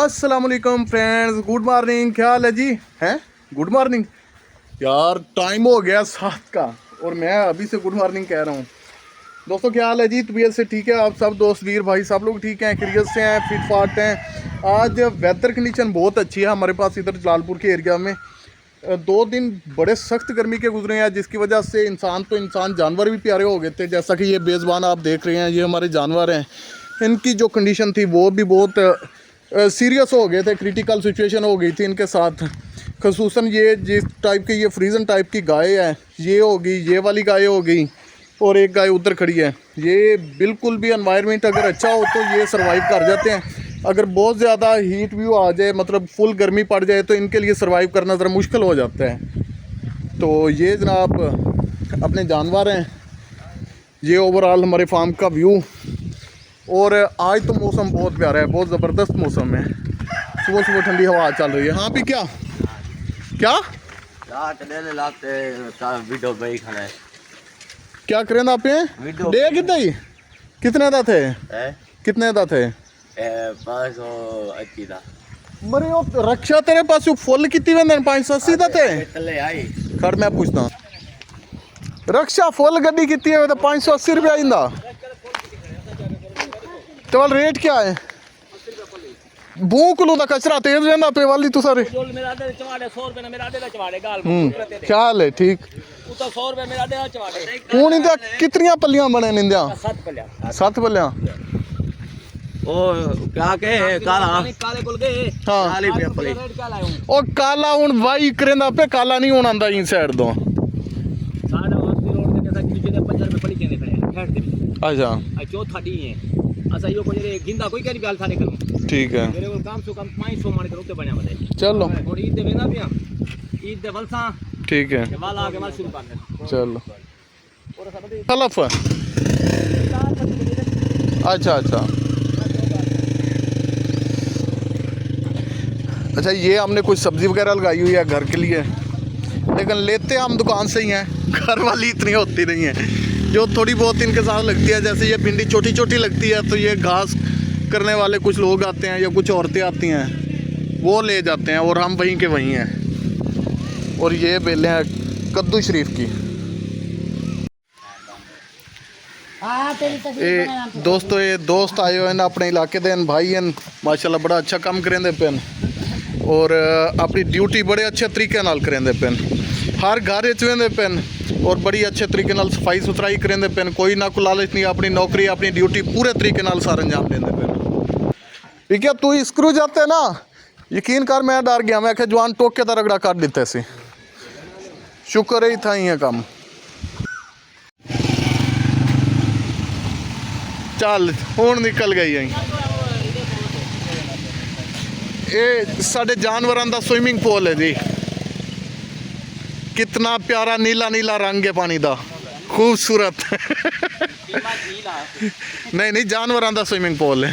अस्सलाम वालेकुम friends, good morning. क्या हाल है जी? हैं गुड मॉर्निंग यार, टाइम हो गया 7 का और मैं अभी से गुड मॉर्निंग कह रहा हूँ। दोस्तों क्या हाल है जी? तबीयत से ठीक है आप सब? दोस्त वीर भाई सब लोग ठीक हैं, खैरियत से हैं, फिट फाट हैं। आज वेदर कंडीशन बहुत अच्छी है हमारे पास इधर जलालपुर के एरिया में। 2 दिन बड़े सख्त गर्मी के गुजरे हैं, जिसकी वजह से इंसान जानवर भी प्यारे हो गए थे। जैसा कि ये बेज़बान आप देख रहे हैं, ये हमारे जानवर हैं। इनकी जो कंडीशन थी वो भी बहुत सीरियस हो गए थे, क्रिटिकल सिचुएशन हो गई थी इनके साथ। खसूसन ये जिस टाइप की ये फ्रीजन टाइप की गाय है, ये होगी, ये वाली गाय हो गई और एक गाय उधर खड़ी है। ये बिल्कुल भी एनवायरनमेंट अगर अच्छा हो तो ये सर्वाइव कर जाते हैं। अगर बहुत ज़्यादा हीट व्यू आ जाए, मतलब फुल गर्मी पड़ जाए, तो इनके लिए सर्वाइव करना ज़रा मुश्किल हो जाता है। तो ये जनाब अपने जानवर हैं, ये ओवरऑल हमारे फार्म का व्यू। और आज तो मौसम बहुत प्यारा है, बहुत ज़बरदस्त मौसम है। सुबह सुबह ठंडी हवा चल रही है। हाँ भी क्या क्या क्या करें आप? डे कितने दा थे? कितने दा थे? 580 दा। मरे वो रक्षा तेरे पास फुल कितनी वेंदे? 580 दा थे? खैर मैं पूछता, रक्षा फुल गड्डी कितनी है तो 580 रुपया इंदा? तो रेट क्या है? भूख लू दा कचरा तेज रहना पे वाली तू सारे। क्या हाल है? ठीक। हूं इंदा कितनियां पल्लियां बने निंदा? 7 पल्लियां। ओ क्या के काले कुल गए। हां काली पे पली ओ काला हुन वाई करेंदा पे, काला नहीं होना आंदा इन साइड तो। साडा हॉस्पिटल रोड के जैसा नीचे दे 50 रुपए पली केने खड़े हैं ठहर। अच्छा आ चौथा डी है असा यो को जे गिंदा कोई करी गाल थाने करूं। ठीक है, मेरे को काम सो कम 500 मान के रुपए बना बदे। चलो और ईद दे वेना पिया, ईद दे वलसा। ठीक है, वाल आके माल शुरू कर दे। चलो खलफ। अच्छा अच्छा अच्छा, ये हमने कुछ सब्जी वगैरह लगाई हुई है घर के लिए, लेकिन लेते हम दुकान से ही हैं। घर वाली इतनी होती नहीं है, जो थोड़ी बहुत इनके साथ लगती है। जैसे ये भिंडी छोटी छोटी लगती है, तो ये घास करने वाले कुछ लोग आते हैं या कुछ औरतें आती हैं, वो ले जाते हैं और हम वहीं के वहीं हैं। और ये बेलें हैं कद्दू शरीफ की। दोस्तों ये दोस्त आए हुए हैं अपने इलाके दे भाई हैं, माशाल्लाह बड़ा अच्छा काम करेंदे पेन और अपनी ड्यूटी बड़े अच्छे तरीके नाल करेंदे पेन। हर घर विच वेंदे पेन और बड़ी अच्छे तरीके नाल सफाई सुथराई करेंदे पेन। कोई ना कोई लालच नहीं, अपनी नौकरी अपनी ड्यूटी पूरे तरीके नाल सारा अंजाम देंदे पेन। ठीक है, तू स्क्रू जाते ना, यकीन कर मैं डर गया, मैं जवान टोक के रगड़ा कर दिते सी। शुक्र ही था ये काम। चल हुण निकल गई है। ये साडे जानवरों का स्विमिंग पूल है जी। कितना प्यारा नीला नीला रंग है पानी का, खूबसूरत। नहीं नहीं, जानवरों का स्विमिंग पूल है।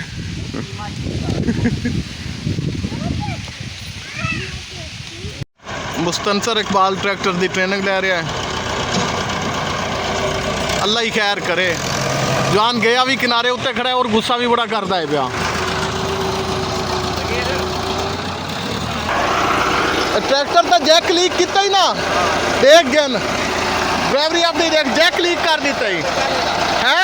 मुस्तनसर इकबाल ट्रैक्टर की ट्रेनिंग ले रहा है। अल्लाह ही खैर करे। जवान गया भी किनारे उत्ते खड़ा है और गुस्सा भी बड़ा करता है पिया। ट्रैक्टर तो जैक लीक किया ही ना, देख गन ड्राइवरी अपनी देख, जैक लीक कर दिता ही है।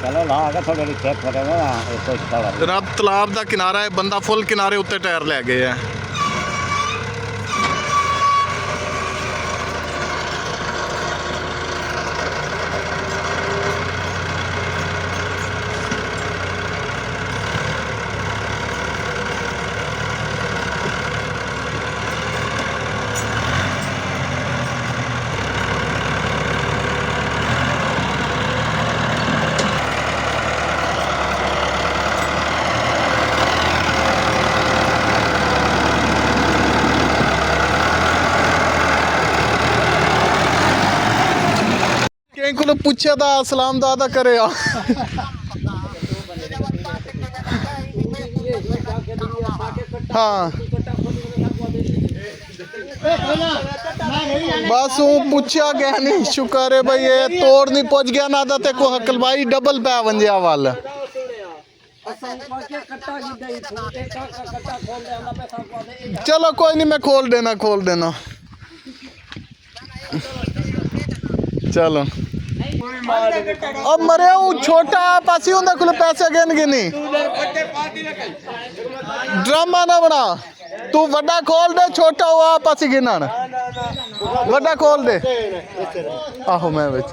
चलो ला आगे थोड़ी चेक करेगा ना। जनाब तालाब का किनारा है, बंदा फुल किनारे उत्ते टायर ले गए है। को पूछा था सलाम दादा करे। हाँ बस वो पूछा गया नहीं शुक्र है भाई ये तोड़ नहीं पहुंच गया ना ते को हकलवाई डबल पै वंजिया वाल चलो कोई नहीं मैं खोल देना चलो अब मरे हूँ छोटा पासी होंदा कुल पैसे गिन गिनी ड्रामा ना बना तू वड्डा खोल दे छोटा हुआ पासी गिनन वड्डा खोल दे आहो मैं विच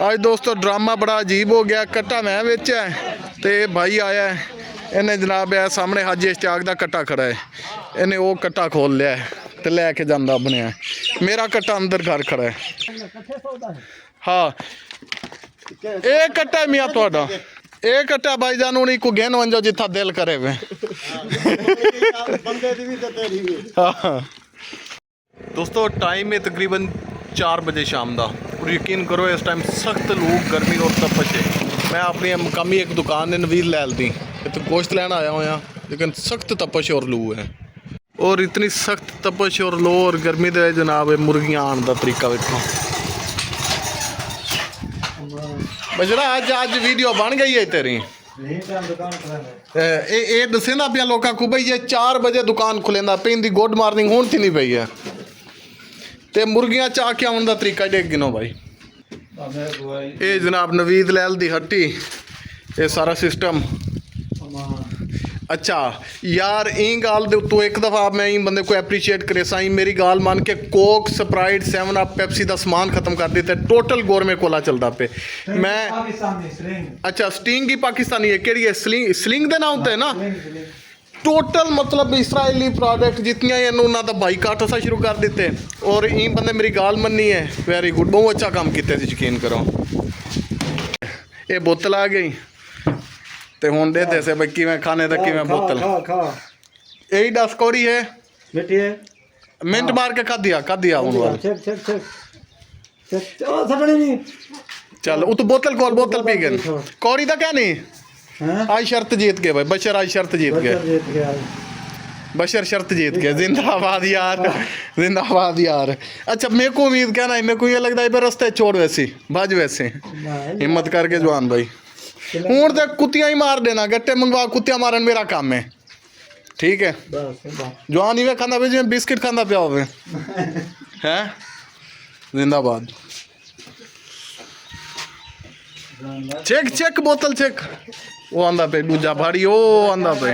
आज दोस्तों ड्रामा बड़ा अजीब हो गया कट्टा मैं विच है ते भाई आया है इन्हें जनाब है सामने हाजी इश्तियाक दा कट्टा खड़ा है इन्हें वो कट्टा खोल लिया है ते लैके जांदा बनया मेरा कट्टा अंदर घर खड़ा है हाँ एक कट्टा है मियाँ तुहाडा एक कट्टा भाईजान उन्हीं को गेन वंजो जिथा दिल करे वे हाँ दोस्तों टाइम है तकरीबन 4 बजे शाम दा और यकीन करो इस टाइम सख्त लूक गर्मी और तपश है मैं अपनी मकामी एक दुकान ने नवीर लैल दी तो गोश्त लेना आया हुआ लेकिन सख्त तपश और लू है और इतनी सख्त तपश और लो और गर्मी दे जनाब मुर्गियां आने का तरीका वेखो बजरा आज वीडियो बन गई है तेरी ये दसेंदा पिया लोगों को भाई ये 4 बजे दुकान खुलेंदा पे इंदी गुड मॉर्निंग होनी थी नहीं पई है ते मुर्गियां चाह के आने का तरीका देख गिनो भाई ये जनाब नवीद लैल दी हट्टी ये सारा सिस्टम अच्छा यार ई गाल दे तो एक दफ़ा मैं ई बंदे को एप्रीशिएट करे साई मेरी गाल मान के कोक स्प्राइट 7 अप पेप्सी का सामान खत्म कर देते टोटल गोरमे कोला चलता पे मैं अच्छा स्टिंग की पाकिस्तानी है केड़ी है स्लिंग दे नाम होता है ना टोटल मतलब इसराइली प्रोडक्ट जितनियां हैं उन्होंने तो बाईकाट असा शुरू कर देते और ई बंदे मेरी गाल मन्नी है वेरी गुड बहुत अच्छा काम किया यकीन करो ये बोतल आ गई ते हुन दे दे से भाई किवें खाने तक किवें बोतल यही 10 कौड़ी है बेटी है मिनट मार के कर दिया हुन वाला चल सटनी नहीं चल वो तो बोतल पी गए कौड़ी दा क्या नहीं आज शर्त जीत गए भाई बशर आज शर्त जीत गए बशर शर्त जीत गया जिंदाबाद यार अच्छा मेरे को उम्मीद कहना है मेरे को ये लगता है रास्ते छोड़ वैसे भज वैसे हिम्मत करके जवान भाई हूँ तो कुत्तियां ही मार देना गट्टे मंगवा कुत्तियां मारन मेरा काम है ठीक है जवान इवे खांदा पे जिवें बिस्किट खांदा पिया होवे हैं जिंदाबाद चेक बोतल चेक वो आंदा पे दूजा भाड़ी ओ आंदा पे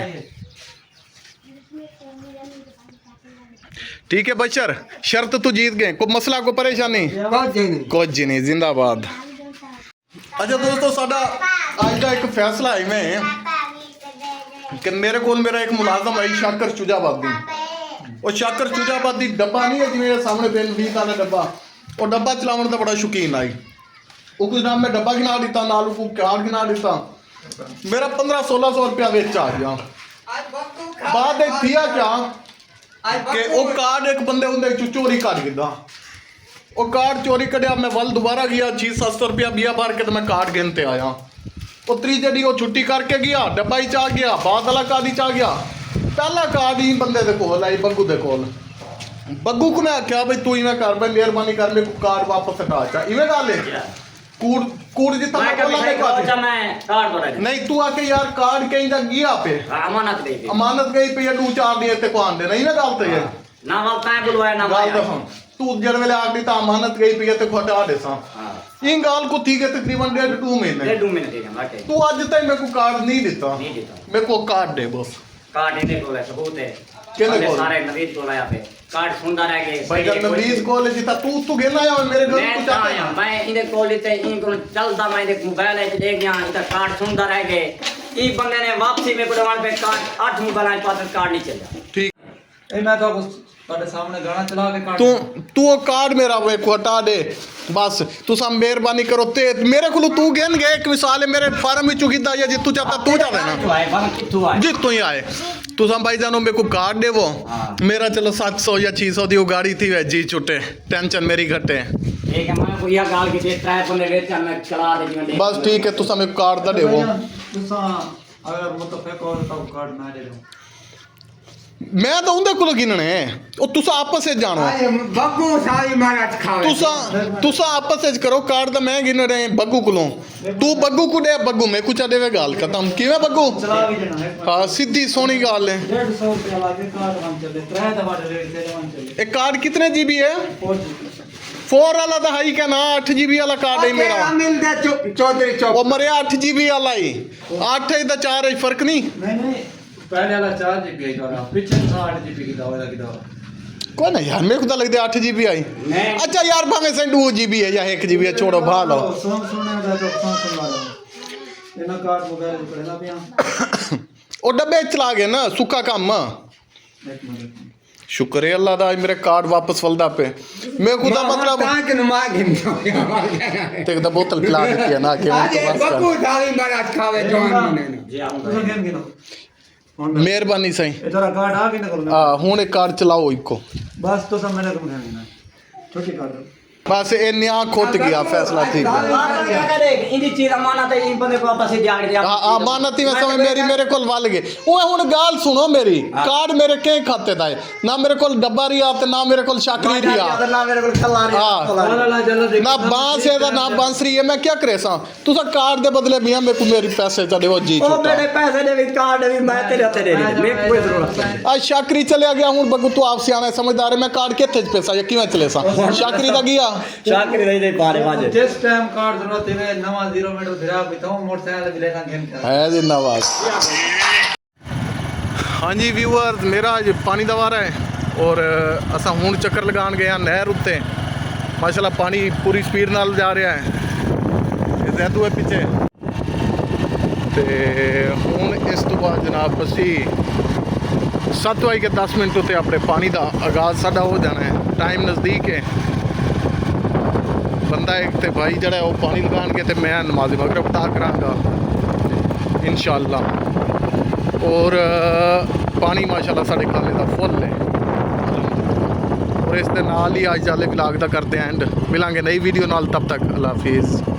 ठीक है बशर शर्त तो जीत गए कोई मसला को परेशानी कुछ नहीं जिंदाबाद अच्छा दोस्तों साडा आज का एक फैसला है मैं कि मेरे को मेरा एक मुलाजम है शाकर चुजाबादी और शाकर चुजाबादी डब्बा नहीं है जिवें सामने पेन 20 वाला डब्बा और डब्बा चलाने का बड़ा शौकीन आई वो कुछ नाम में डब्बा गिना दिता नाल को कार्ड गिना दिता मेरा 1500-1600 रुपया बेच आ गया बाद थिया क्या कि वो कार्ड एक बंदे उनके चोरी कर गिदा वो कार्ड चोरी करिया मैं वल दोबारा गया 600-700 रुपया बिया भर के तो मैं कार्ड गिनते आया वो त्रीजे डी वो छुट्टी करके गया डब्बा ही चा गया बाद वाला कार्ड ही चा गया पहला कार्ड ही बंदे दे कोल आई बग्गू दे कोल बग्गू को मैं आख्या भाई तू इवें कर भाई मेहरबानी कर मेरे को कार्ड वापस हटा चा इवें गल है कूड़ जितना नहीं तू आके यार कार्ड कहीं जा गया पे अमानत गई पे 2-4 दिन ते को आंदे नहीं ना गल तो है ना गल ता बुलवाया ना गल तू जड़ वेले आख दी ता अमानत गई पे ते को हटा दे सा इन गाल को थी के तकरीबन 1.5-2 महीने तू आज तक मेरे को कार्ड नहीं देता मेरे को कार्ड दे बस कार्ड इने को है सबूत है केने को सारे नवीद को लाया पे कार्ड सुनदा रह गए भाई जब नवीद को ले जिता तू गेना आया मेरे घर को चाहता है मैं इने को लेते इन को चलदा मैं इने मोबाइल है देख गया इता कार्ड सुनदा रह गए ई बंदे ने वापसी में गुडवान पे कार्ड 8 मोबाइल पास कार्ड नहीं चला ठीक ए मैं तो ਤੁਹਾਡੇ ਸਾਹਮਣੇ ਗਾਣਾ ਚਲਾ ਕੇ ਕਾਟ तू वो कार्ड मेरा वे को हटा दे बस तुसा मेहरबानी करो ते मेरे को तू गेन गए एक मिसाल है मेरे फार्म में चुकी दा या जितू चाहता तू जावे ना जितू ही आए तुसा भाई जानो मेरे को कार्ड दे वो मेरा चलो 700 या 600 दी वो गाड़ी थी वे जी छुटे टेंशन मेरी घटे ठीक है मैं कोई गाल के दे ट्राई पर ले चल मैं चला दे जिवें बस ठीक है तुसा मेरे कार्ड दा दे वो तुसा अगर मुतफिक हो तो कार्ड मैं दे दूं मैं तो उनके कोल गिनने ओ तुसा आपस में जानो बग्गू सारी महाराज खावे तुसा आपस में करो कार्ड तो मैं गिन रहे बग्गू कोलों तू बग्गू को दे बग्गू मैं कुछ देवे गाल खत्म किवें बग्गू चला भी देना है हाँ सीधी सोनी गाल है 150 रुपया लागे कार्ड वन चले 3 दफा रेट से वन चले एक कार्ड कितने जीबी है 4 वाला तो हाई का ना 8 जीबी वाला कार्ड है मेरा मिलता चौधरी चौक ओ मरे 8 जीबी वाला ही 8 है तो 4 है फर्क नहीं नहीं पहले वाला 4 जीबी का पीछे 8 जीबी की दवा लगी दवा कोई ना यार मेरे को तो लगता है 8 जीबी आई अच्छा यार भावे से 2 जीबी है या 1 जीबी है छोड़ो भा लो सुनने का तो सुन ला इना कार्ड वगैरह पड़ेगा भी ओ डब्बे चला गए ना सुक्का काम एक मिनट शुक्र है अल्लाह दा मेरे कार्ड वापस वलदा पे मेरे को तो मतलब ताक नुमा गिन ते दा बोतल पिला देती है ना के आज बग्गू सारी महाराज खावे जवान ने जी आऊँ तुम गेम गिनो मेहरबानी सही ये तेरा कार्ड आ गया ना करो हां हुन एक कार्ड चलाओ इको बस तो सब मैंने कम करना छोटी कार्ड बस ए न्या खोट गया फैसला ठीक है इंदी चीज अमानत है इन बंदे को आपस में जाड़ दिया हां अमानती में समय मेरी मेरे कोल वल गए ओए हुन गाल सुनो मेरी कार्ड मेरे के खाते दा है ना मेरे कोल डब्बा रिया ते ना मेरे कोल शाकरी रिया ना मेरे को खल्ला हां ना बांस है ना बांसरी है मैं क्या करे सा तुसा कार्ड दे बदले मियां मेरे को मेरी पैसे चढ़े वो जी ओ छुटा मेरे पैसे दे भी कार्ड भी मैं तेरे हथे दे दे मेरे कोई जरूरत नहीं आज शाकरी चले गया हूं बगू तू आप सियाना समझदार है मैं कार्ड केथे पैसा या किवें चले सा शाकरी दा गया शाकरी नहीं दे पा रहे वाजे जिस टाइम कार्ड जरूरत है नवा 0 मीटर भिरा बिताऊं मोटरसाइकिल भी लेना गेम कर है जिंदाबाद हाँ जी व्यूअर्स मेरा आज पानी दा वारा है और असा हुण चक्कर लगान गए नहर उत्ते माशाल्लाह पानी पूरी स्पीड नाल जा रहा है जैदू है पीछे ते हुण इस तो बाद जनाब असी 7:10 उत्ते अपने पानी का आगाज़ साडा हो जाना है टाइम नज़दीक है बंदा एक ते भाई जड़ा वो पानी लगान के ते मैं नमाज़ मगरिब अदा करांगा इंशाअल्लाह और पानी माशाल्लाह साढ़े खाले का फुल है और इस दे नाल ही अज वाले व्लॉग दा करते हैं एंड मिलांगे नई वीडियो नाल तब तक अल्लाह हाफिज़।